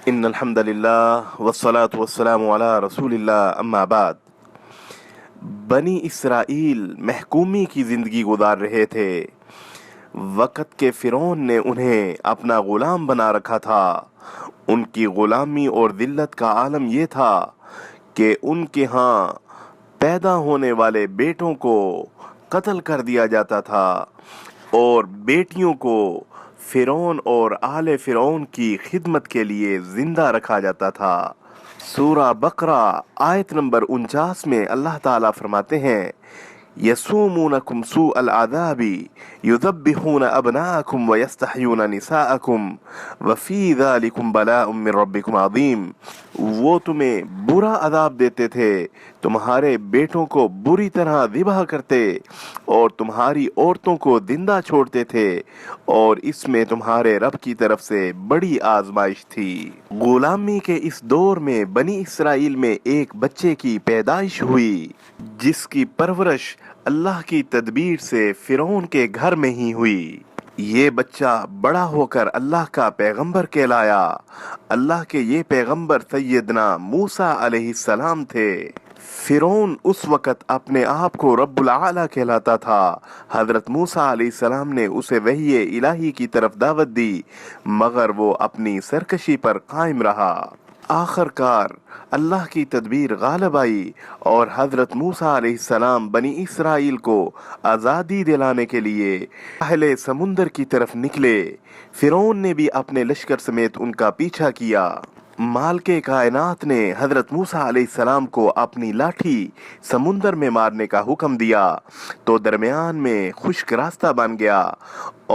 ان الحمد للہ والصلاة والسلام علی رسول اللہ اما بعد۔ بنی اسرائیل محکومی کی زندگی گزار رہے تھے۔ وقت کے فرعون نے انہیں اپنا غلام بنا رکھا تھا۔ ان کی غلامی اور ذلت کا عالم یہ تھا کہ ان کے ہاں پیدا ہونے والے بیٹوں کو قتل کر دیا جاتا تھا اور بیٹیوں کو فرعون اور آل فرعون کی خدمت کے لیے زندہ رکھا جاتا تھا۔ سورہ بقرہ آیت نمبر 49 میں اللہ تعالیٰ فرماتے ہیں یسومونکم سوء العذاب یذبحون ابناءکم ویستحیون نساءکم وفی ذالکم بلاء من ربکم عظیم۔ وہ تمہیں برا عذاب دیتے تھے، تمہارے بیٹوں کو بری طرح ذبح کرتے اور تمہاری عورتوں کو زندہ چھوڑتے تھے، اور اس میں تمہارے رب کی طرف سے بڑی آزمائش تھی۔ غلامی کے اس دور میں بنی اسرائیل میں ایک بچے کی پیدائش ہوئی جس کی پرورش اللہ کی تدبیر سے فرعون کے گھر میں ہی ہوئی۔ یہ بچہ بڑا ہو کر اللہ کا پیغمبر کہلایا۔ اللہ کے یہ پیغمبر سیدنا موسیٰ علیہ السلام تھے۔ فرعون اس وقت اپنے آپ کو رب العالی کہلاتا تھا۔ حضرت موسیٰ علیہ السلام نے اسے وحی الہی کی طرف دعوت دی، مگر وہ اپنی سرکشی پر قائم رہا۔ آخر کار اللہ کی تدبیر غالب آئی اور حضرت موسیٰ علیہ السلام بنی اسرائیل کو آزادی دلانے کے لیے اہل سمندر کی طرف نکلے۔ فرعون نے بھی اپنے لشکر سمیت ان کا پیچھا کیا۔ مالک کائنات نے حضرت موسیٰ علیہ السلام کو اپنی لاٹھی سمندر میں مارنے کا حکم دیا تو درمیان میں خشک راستہ بن گیا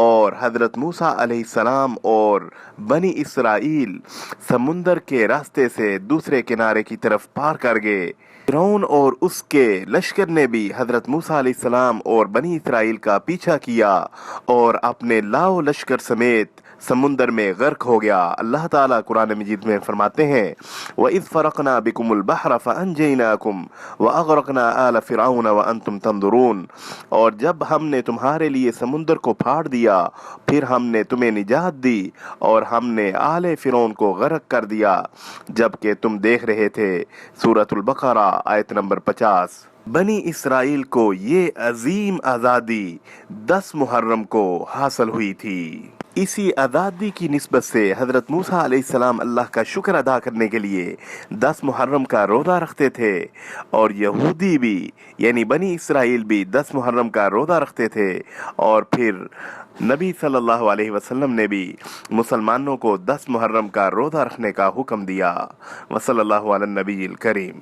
اور حضرت موسیٰ علیہ السلام اور بنی اسرائیل سمندر کے راستے سے دوسرے کنارے کی طرف پار کر گئے۔ فرعون اور اس کے لشکر نے بھی حضرت موسیٰ علیہ السلام اور بنی اسرائیل کا پیچھا کیا اور اپنے لاؤ لشکر سمیت سمندر میں غرق ہو گیا۔ اللہ تعالیٰ قرآن مجید میں فرماتے ہیں وَإِذْ فَرَقْنَا بِكُمُ الْبَحْرَ فَأَنْجَيْنَاكُمْ وَأَغْرَقْنَا آلَ فِرْعَوْنَ وَأَنْتُمْ تَنْظُرُونَ۔ اور جب ہم نے تمہارے لیے سمندر کو پھاڑ دیا پھر ہم نے تمہیں نجات دی اور ہم نے آل فرعون کو غرق کر دیا جبکہ تم دیکھ رہے تھے۔ سورۃ البقرہ آیت نمبر 50۔ بنی اسرائیل کو یہ عظیم آزادی 10 محرم کو حاصل ہوئی تھی۔ اسی آزادی کی نسبت سے حضرت موسیٰ علیہ السلام اللہ کا شکر ادا کرنے کے لیے 10 محرم کا روزہ رکھتے تھے، اور یہودی بھی یعنی بنی اسرائیل بھی 10 محرم کا روزہ رکھتے تھے، اور پھر نبی صلی اللہ علیہ وسلم نے بھی مسلمانوں کو 10 محرم کا روزہ رکھنے کا حکم دیا۔ وصلی اللہ علی النبی الکریم۔